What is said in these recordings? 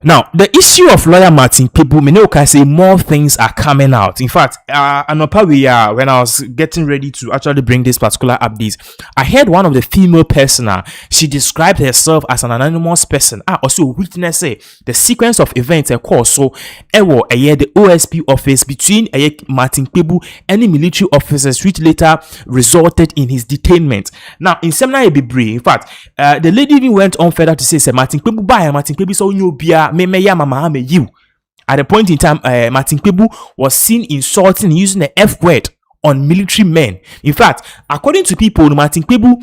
Now, the issue of lawyer Martin Kpebu, Mineo can say more things are coming out. In fact, when I was getting ready to actually bring this particular update, I heard one of the female persona. She described herself as an anonymous person. Also witness the sequence of events course. So, the OSP office between Martin Kpebu and the military officers, which later resulted in his detainment. Now, in seminar Bebre, in fact, the lady even went on further to say, Martin Kpebu so you be you. At a point in time, Martin Kpebu was seen insulting using the F word on military men. In fact, according to people, Martin Kpebu,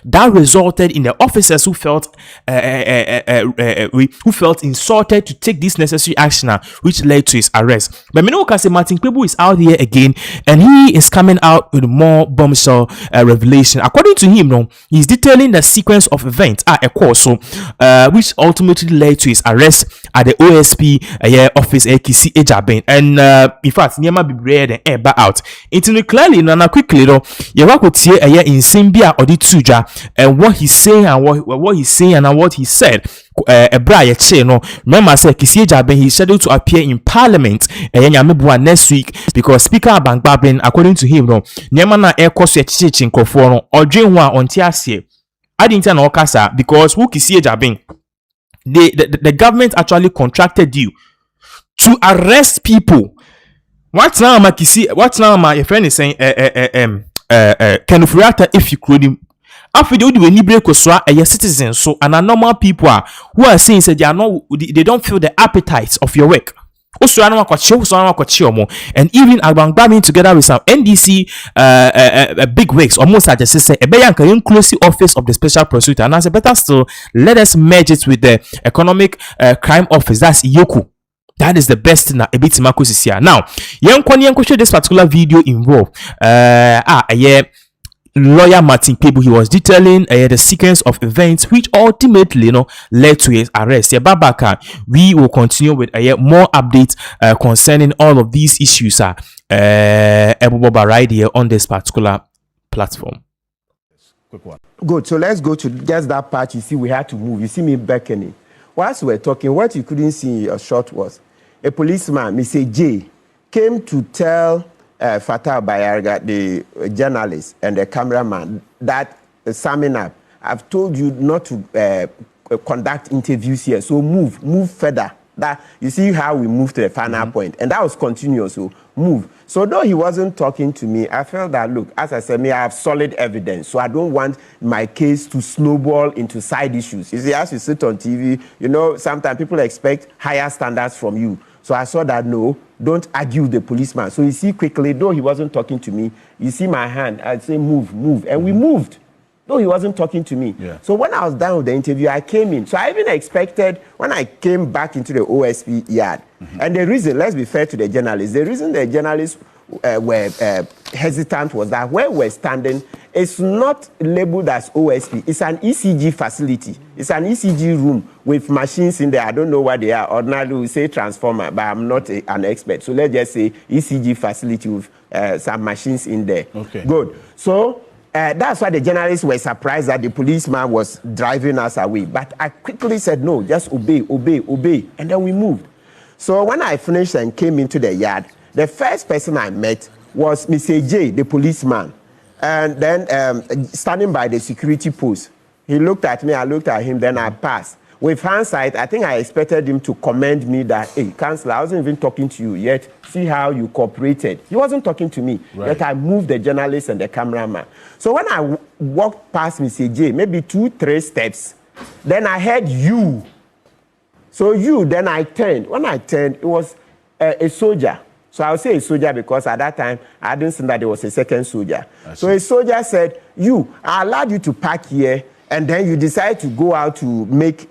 that resulted in the officers who felt insulted to take this necessary action, which led to his arrest. But Martin Kpebu is out here again, and he is coming out with more bombshell revelation. According to him, he's detailing the sequence of events which ultimately led to his arrest at the OSP office Kisi Ejaben. And in fact, Niema Bibre then eba out. Into clearly, na quickly though, you could see in Simbia or the Tuja and what he's saying and what he's saying and what he said. Remember, I said Kisi Ejaben he's scheduled to appear in Parliament next week because Speaker Abangbabin, according to him, Niema na course teaching Kofono or dream one on Tiasie. I didn't tell Okasa because who Kisi Ejaben. The government actually contracted you to arrest people. What now, my friend is saying, Kenufurata, if you could him. After they do any break or citizens, so and normal people who are saying that they don't feel the appetite of your work. And even Abangbabin together with some NDC big wigs, almost like just say a inclusive office of the special prosecutor. And as a better still, let us merge it with the economic crime office. That's Iyoku. That is the best thing that a bit Marcus is here. Now, show this particular video involved. Lawyer Martin Kpebu, he was detailing the sequence of events which ultimately led to his arrest. Babaka, we will continue with more updates concerning all of these issues right here on this particular platform. Good. So let's go to just that part. You see, we had to move. You see me beckoning. Whilst we were talking, what you couldn't see in your shot was a policeman, Mr. J, came to tell Fatah Bayarga, the journalist and the cameraman, that summing up, I've told you not to conduct interviews here, so move further. That you see how we moved to the final point, and that was continuous. So move. So though he wasn't talking to me, I felt that look, as I said, I have solid evidence, so I don't want my case to snowball into side issues. You see, as you sit on TV, sometimes people expect higher standards from you. So I saw that no, don't argue with the policeman. So you see quickly, though he wasn't talking to me, you see my hand, I'd say move, and we moved. Though he wasn't talking to me. Yeah. So when I was done with the interview, I came in. So I even expected, when I came back into the OSP yard, and the reason, let's be fair to the journalists, the reason the journalists were hesitant was that where we're standing, it's not labeled as OSP. It's an ECG facility. It's an ECG room with machines in there. I don't know what they are. Ordinarily, we say transformer, but I'm not an expert. So let's just say ECG facility with some machines in there. Okay. Good. So that's why the journalists were surprised that the policeman was driving us away. But I quickly said, no, just obey. And then we moved. So when I finished and came into the yard, the first person I met was Mr. J, the policeman. And then standing by the security post, he looked at me, I looked at him, then I passed. With hindsight, I think I expected him to commend me that, hey, Councillor, I wasn't even talking to you yet. See how you cooperated. He wasn't talking to me. Right. Yet I moved the journalist and the cameraman. So when I walked past Mr. J, maybe 2-3 steps, then I heard you. So then I turned. When I turned, it was a soldier. So I'll say a soldier because at that time, I didn't think that there was a second soldier. So a soldier said, I allowed you to park here, and then you decide to go out to make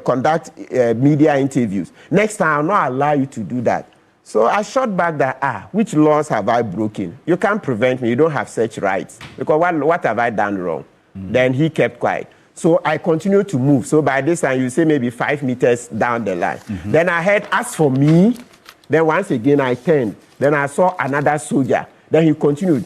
conduct media interviews. Next time, I'll not allow you to do that. So I shot back that, which laws have I broken? You can't prevent me. You don't have such rights. Because what have I done wrong? Then he kept quiet. So I continued to move. So by this time, you say maybe 5 meters down the line. Then I heard, as for me, then once again I turned. Then I saw another soldier. Then he continued.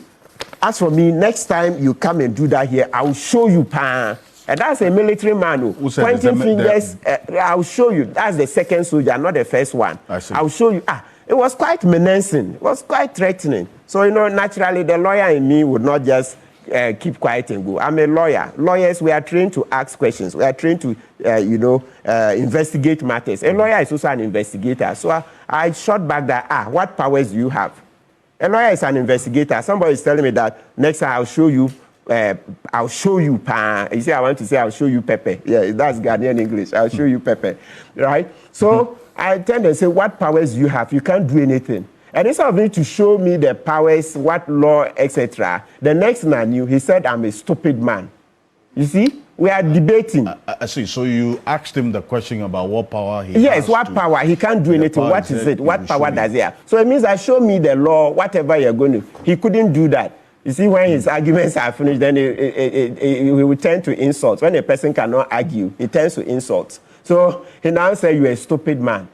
As for me, next time you come and do that here, I will show you, pa. And that's a military man who pointing fingers. I'll show you. That's the second soldier, not the first one. I see. I'll show you. It was quite menacing. It was quite threatening. So, naturally, the lawyer in me would not just keep quiet and go. I'm a lawyer. Lawyers, we are trained to ask questions. We are trained to, investigate matters. A lawyer is also an investigator. So I shot back that, what powers do you have? A lawyer is an investigator. Somebody is telling me that next time I'll show you, you say, I want to say, I'll show you pepper. Yeah, that's Ghanaian English. I'll show you pepper, right? So I tend to say, what powers do you have? You can't do anything. And instead of him to show me the powers, what law, etc., the next thing I knew, he said, I'm a stupid man. You see, we are debating. I see. So you asked him the question about what power he has. Yes, what power? He can't do anything. What is it? What power does he have? So it means that show me the law, whatever you're going to. He couldn't do that. You see, when his arguments are finished, then he will turn to insults. When a person cannot argue, he turns to insults. So he now said, you're a stupid man.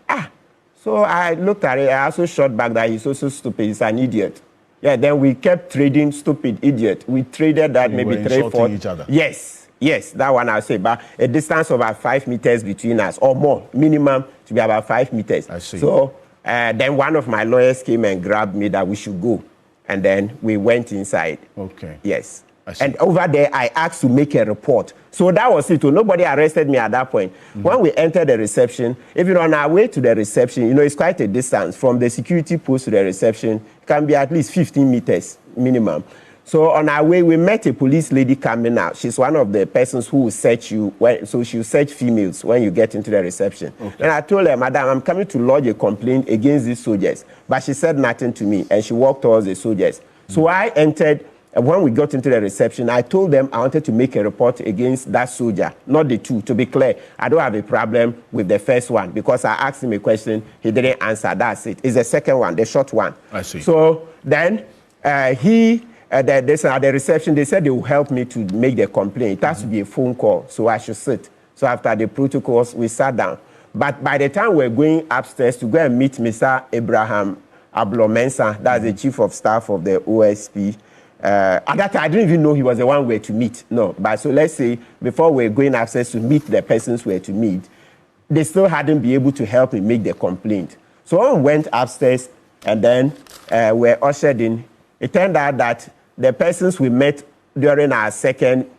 So I looked at it. I also shot back that he's also stupid. He's an idiot. Yeah, then we kept trading stupid idiot. We traded that maybe 3-4. Each other. Yes, that one I'll say. But a distance of about 5 meters between us or more, minimum to be about 5 meters. I see. So then one of my lawyers came and grabbed me that we should go. And then we went inside. Okay. Yes. And over there, I asked to make a report. So that was it. Nobody arrested me at that point. When we entered the reception, even on our way to the reception, it's quite a distance. From the security post to the reception, it can be at least 15 meters minimum. So on our way, we met a police lady coming out. She's one of the persons who will search you. So she will search females when you get into the reception. Okay. And I told her, Madam, I'm coming to lodge a complaint against these soldiers. But she said nothing to me, and she walked towards the soldiers. So I entered. When we got into the reception, I told them I wanted to make a report against that soldier, not the two. To be clear, I don't have a problem with the first one because I asked him a question, he didn't answer. That's it. It's the second one, the short one. I see. So then at the reception, they said they will help me to make the complaint. It has to be a phone call, so I should sit. So after the protocols, we sat down. But by the time we're going upstairs to go and meet Mr. Abraham Ablomensa, that's the chief of staff of the OSP, at that time, I didn't even know he was the one we were to meet. No, but so let's say before we're going upstairs to meet the persons we were to meet, they still hadn't been able to help me make the complaint. So when we went upstairs and then we're ushered in, it turned out that the persons we met during our second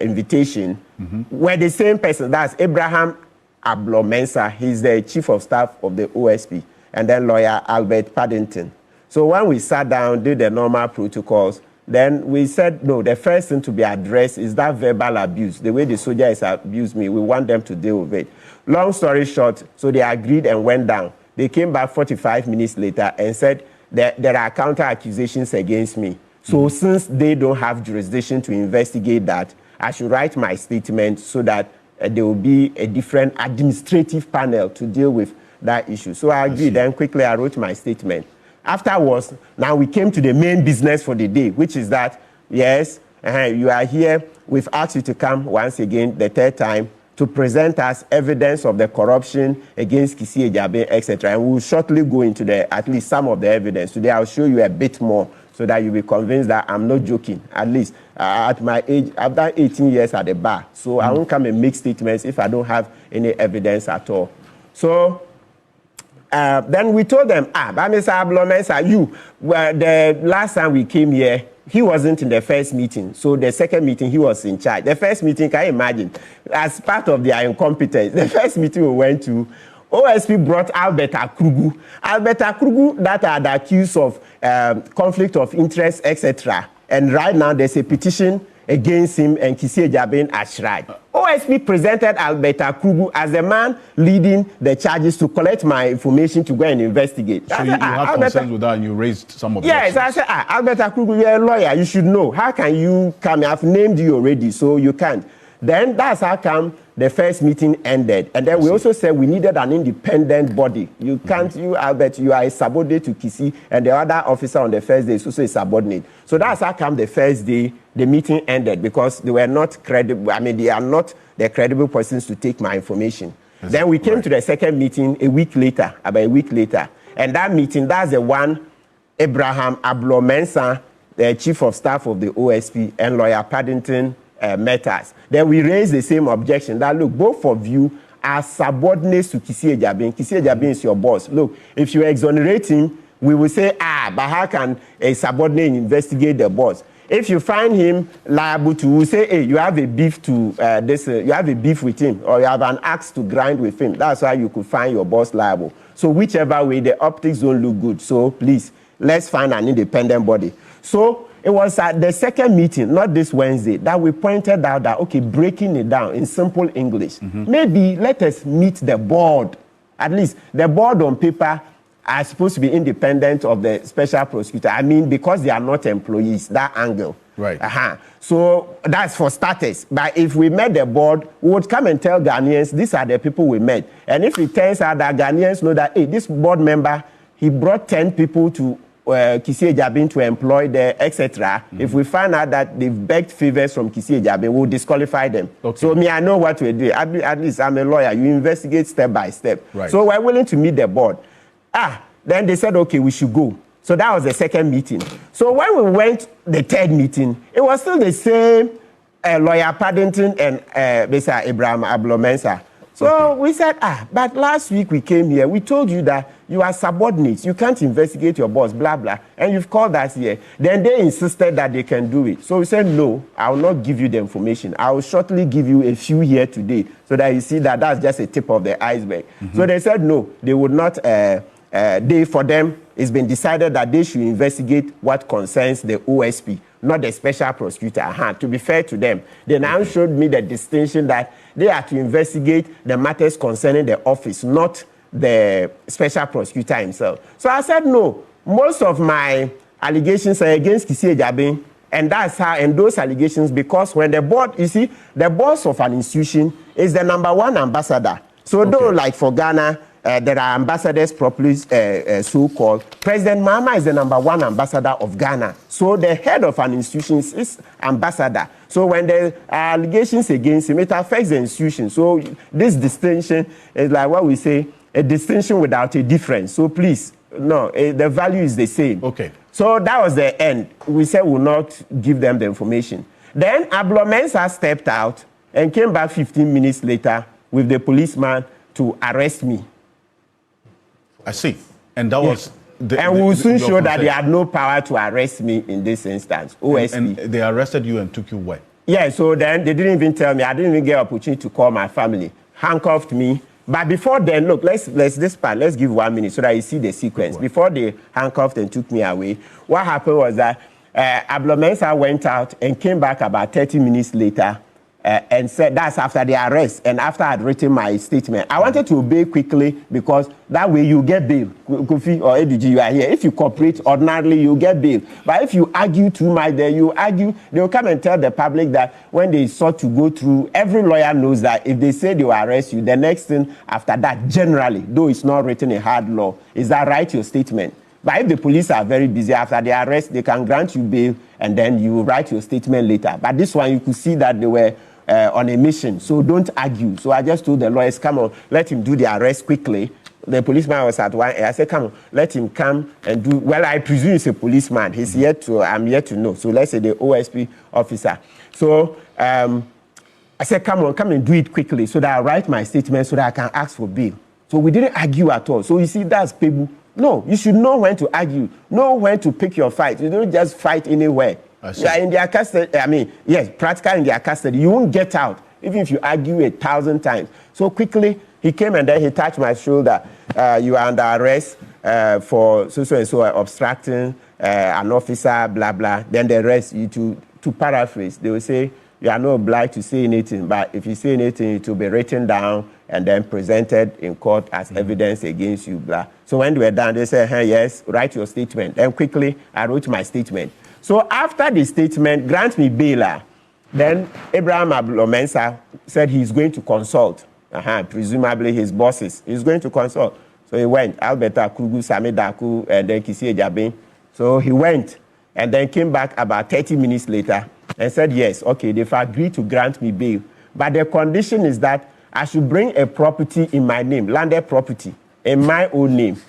invitation were the same person. That's Abraham Ablomensa. He's the chief of staff of the OSP. And then lawyer Albert Paddington. So when we sat down, did the normal protocols, then we said, no, the first thing to be addressed is that verbal abuse. The way the soldier has abused me, we want them to deal with it. Long story short, so they agreed and went down. They came back 45 minutes later and said that there are counter accusations against me. So since they don't have jurisdiction to investigate that, I should write my statement so that there will be a different administrative panel to deal with that issue. So I agreed. Then quickly I wrote my statement. Afterwards, now we came to the main business for the day, which is that, yes, you are here. We've asked you to come once again, the third time, to present us evidence of the corruption against Kisi Ejabe, etc. And we'll shortly go into at least some of the evidence. Today, I'll show you a bit more so that you'll be convinced that I'm not joking. At least at my age, I've done 18 years at the bar. So I won't come and make statements if I don't have any evidence at all. So then we told them, but Mr. Ablomensa, the last time we came here, he wasn't in the first meeting. So the second meeting, he was in charge. The first meeting, can you imagine? As part of their incompetence, the first meeting we went to, OSP brought Albert Akrugu. Albert Akrugu that are accused of conflict of interest, etc. And right now, there's a petition against him and Kisi Ejabe Ashrai. OSP presented Albert Akrugu as the man leading the charges to collect my information to go and investigate. So you had concerns with that and you raised some of the Yes, I said, Albert Akrugu, you're a lawyer, you should know. How can you come? I've named you already, so you can't. Then that's how come the first meeting ended. And then we also said we needed an independent body. You can't, you, Albert, you are a subordinate to Kisi, and the other officer on the first day is also a subordinate. So that's how come the first day the meeting ended, because they were not credible. I mean, they are not the credible persons to take my information. Then we came to the second meeting a week later, about a week later. And that meeting, that's the one Abraham Ablomensa, the chief of staff of the OSP, and lawyer Paddington, met us. Then we raised the same objection that, look, both of you are subordinates to Kisi Ejabin. Kisi Ejabin is your boss. Look, if you exonerate him, we will say, but how can a subordinate investigate the boss? If you find him liable to, we'll say, hey, you have a beef to you have a beef with him, or you have an axe to grind with him. That's why you could find your boss liable. So whichever way, the optics don't look good. So please, let's find an independent body. So it was at the second meeting, not this Wednesday, that we pointed out that, okay, breaking it down in simple English, maybe let us meet the board. At least the board on paper are supposed to be independent of the special prosecutor. I mean, because they are not employees, that angle. Right. So that's for starters. But if we met the board, we would come and tell Ghanaians, these are the people we met. And if it turns out that Ghanaians know that, hey, this board member, he brought 10 people to Kisi Ejabin to employ there, etc. If we find out that they've begged favors from Kisi Ejabin, we'll disqualify them. Okay. So me, I know what we're doing. At least I'm a lawyer. You investigate step by step. Right. So we're willing to meet the board. Then they said, okay, we should go. So that was the second meeting. So when we went the third meeting, it was still the same lawyer Paddington and Mr. Abraham Ablomensa. So we said, but last week we came here, we told you that you are subordinates, you can't investigate your boss, blah, blah, and you've called us here. Then they insisted that they can do it. So we said, no, I will not give you the information. I will shortly give you a few here today so that you see that that's just a tip of the iceberg. So they said, no, they would not, for them, it's been decided that they should investigate what concerns the OSP, not the special prosecutor. To be fair to them, they now showed me the distinction that they are to investigate the matters concerning the office, not the special prosecutor himself. So I said, no, most of my allegations are against Kisi Ejabin, and that's how, and those allegations, because when the board, you see, the boss of an institution is the #1 ambassador. So though, like for Ghana, there are ambassadors properly so-called. President Mahama is the #1 ambassador of Ghana. So the head of an institution is ambassador. So when there are allegations against him, it affects the institution. So this distinction is like what we say, a distinction without a difference. So please, no, the value is the same. Okay. So that was the end. We said we'll not give them the information. Then Ablomensa stepped out and came back 15 minutes later with the policeman to arrest me. I see. And that was... And we will soon show that they had no power to arrest me in this instance. OSP. And they arrested you and took you where? Yeah, so then they didn't even tell me. I didn't even get an opportunity to call my family. Handcuffed me. But before then, look, let's give 1 minute so that you see the sequence. Before they handcuffed and took me away, what happened was that Ablomensa went out and came back about 30 minutes later and said, that's after the arrest and after I'd written my statement. I wanted to obey quickly because that way you get bail. Kofi or ADG, you are here. If you cooperate ordinarily, you get bail. But if you argue too much, then you argue, they'll come and tell the public that when they sought to go through, every lawyer knows that if they say they will arrest you, the next thing after that, generally, though it's not written in hard law, is that write your statement. But if the police are very busy after the arrest, they can grant you bail and then you write your statement later. But this one, you could see that they were on a mission, so don't argue. So I just told the lawyers, come on, let him do the arrest quickly. The policeman was at one. I said, come on, let him come and do. Well, I presume he's a policeman. He's yet to. I'm yet to know. So let's say the OSP officer. So I said, come on, come and do it quickly, so that I write my statement, so that I can ask for bail. So we didn't argue at all. So you see, that's Kpebu. No, you should know when to argue, know when to pick your fight. You don't just fight anywhere. You are in their custody. I mean, yes, practically in their custody. You won't get out, even if you argue 1,000 times. So quickly, he came and then he touched my shoulder. You are under arrest for so obstructing an officer, blah, blah. Then the rest, you to paraphrase, they will say, you are not obliged to say anything, but if you say anything, it will be written down and then presented in court as evidence against you, blah. So when they were done, they said, hey, yes, write your statement. Then quickly, I wrote my statement. So after the statement, grant me bail. Then Abraham Ablomensa said he's going to consult. Presumably his bosses. He's going to consult. So he went. Alberta Kugu, Samidaku, and then Kisi Ejabin. So he went and then came back about 30 minutes later and said, yes, okay, they've agreed to grant me bail. But the condition is that I should bring a property in my name, landed property, in my own name.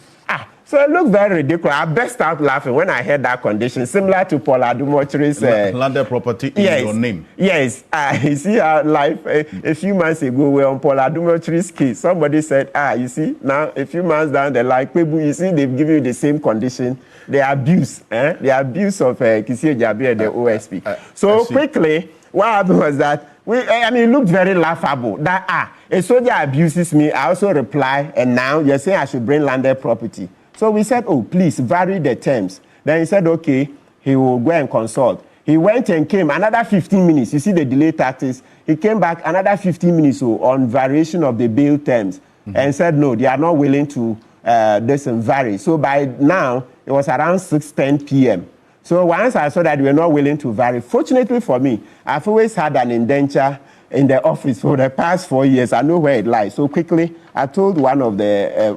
So it looked very ridiculous. I burst out laughing when I heard that condition, similar to Paul Adumotri's landed property in your name. Yes. You see how life, a few months ago, we're on Paul Adumotri's case. Somebody said, you see, now a few months down the line, Kpebu, you see, they've given you the same condition. The abuse of Kisi Ejabi and the OSP. So quickly, what happened was that, it looked very laughable. That, a soldier abuses me, I also reply, and now you're saying I should bring landed property. So we said, oh, please vary the terms. Then he said, okay, he will go and consult. He went and came another 15 minutes. You see the delay tactics. He came back another 15 minutes on variation of the bail terms and said, no, they are not willing to vary. So by now, it was around 6:10 p.m. So once I saw that they were not willing to vary, fortunately for me, I've always had an indenture in the office for the past 4 years. I know where it lies. So quickly, I told one of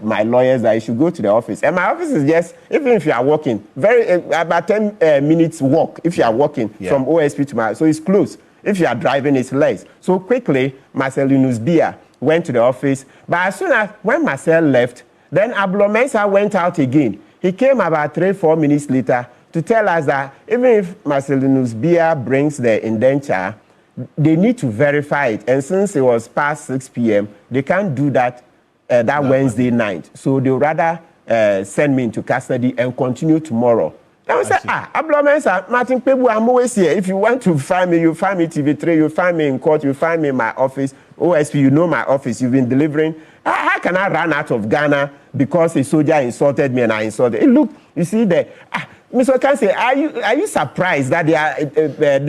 my lawyers that I should go to the office. And my office is just, even if you are walking, about 10 minutes walk, if you are walking from OSP to my, so it's close. If you are driving, it's less. So quickly, Marcel Bia went to the office. But as soon as, when Marcel left, then Ablomensa went out again. He came about 3-4 minutes later to tell us that even if Marcel Bia brings the indenture, they need to verify it. And since it was past 6 p.m., they can't do that Wednesday night. So they would rather send me into custody and continue tomorrow. Then we said, Ablomensa, Martin Kpebu, I'm always here. If you want to find me, you find me TV3, you find me in court, you find me in my office. OSP, you know my office, you've been delivering. How can I run out of Ghana because a soldier insulted me and I insulted? Hey, look, you see there. Mr. Kansi, are you surprised that they are,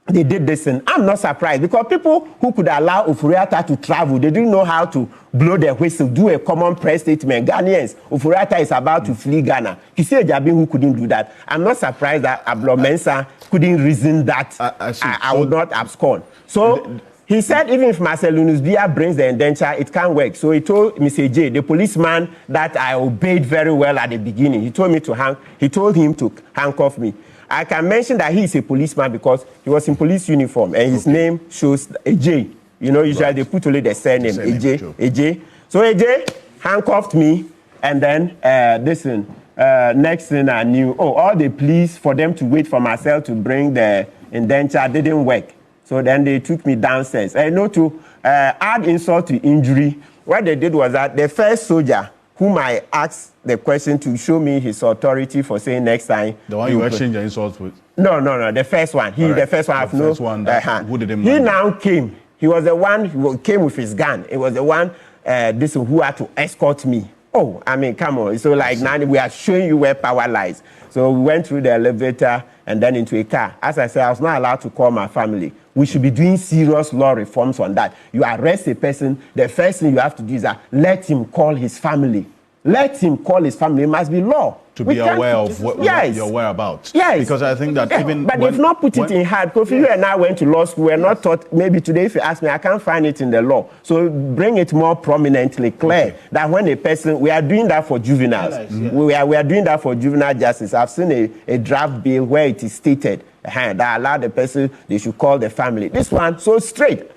they did this? And I'm not surprised because people who could allow Ofuriata to travel, they didn't know how to blow their whistle, do a common press statement. Ghanaians, Ofuriata is about to flee Ghana. Kisi Ejabi who couldn't do that. I'm not surprised that Ablomensa couldn't reason that I would not abscond. So he said even if Marcel Bia brings the indenture, it can't work. So he told Mr. J, the policeman that I obeyed very well at the beginning, he told him to handcuff me. I can mention that he is a policeman because he was in police uniform and his name shows AJ. You know, usually they put only the surname, AJ. So AJ handcuffed me and then next thing I knew, all the pleas for them to wait for myself to bring the indenture didn't work. So then they took me downstairs. To add insult to injury, what they did was that the first soldier whom I asked the question to show me his authority for saying next time. The one you exchanged your insults with? No, the first one. The first one. Who did him? He now came. He was the one who came with his gun. It was the one who had to escort me. Oh, I mean, come on. So now we are showing you where power lies. So we went through the elevator and then into a car. As I said, I was not allowed to call my family. We should be doing serious law reforms on that. You arrest a person, the first thing you have to do is let him call his family. Let him call his family. It must be law. To be aware of what your whereabouts. Yes. Because I think that even... But they've not put it in hard. Because you and I went to law school, we're not taught, maybe today if you ask me, I can't find it in the law. So bring it more prominently clear that when a person... We are doing that for juveniles. We are doing that for juvenile justice. I've seen a draft bill where it is stated that allow the person, they should call the family. This one, so straight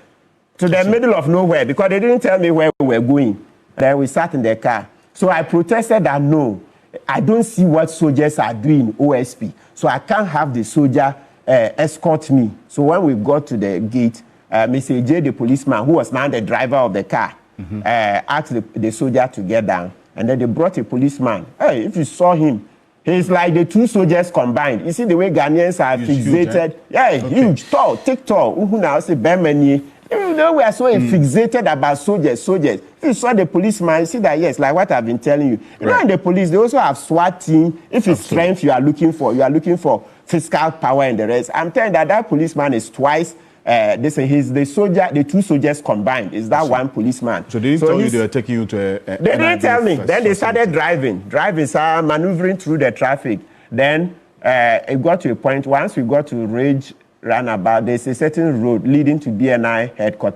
to the middle of nowhere because they didn't tell me where we were going. Then we sat in the car. So I protested that no, I don't see what soldiers are doing in OSP. So I can't have the soldier escort me. So when we got to the gate, Mr. J, the policeman, who was now the driver of the car, asked the soldier to get down. And then they brought a policeman. Hey, if you saw him, he's like the two soldiers combined. You see the way Ghanaians are fixated. Huge, tall, thick, tall. Now say Bermani. You know, we are so fixated about soldiers. If you saw the policeman, you see that, yes, like what I've been telling you. You know, in the police, they also have SWAT team. If it's strength you are looking for fiscal power and the rest. I'm telling you that policeman is twice. He's the soldier, the two soldiers combined. Is that one policeman? So they didn't tell you they were taking you to a They didn't tell me. Then they started driving. Driving, maneuvering through the traffic. Then it got to a point, once we got to Ridge Roundabout, there's a certain road leading to BNI headquarters.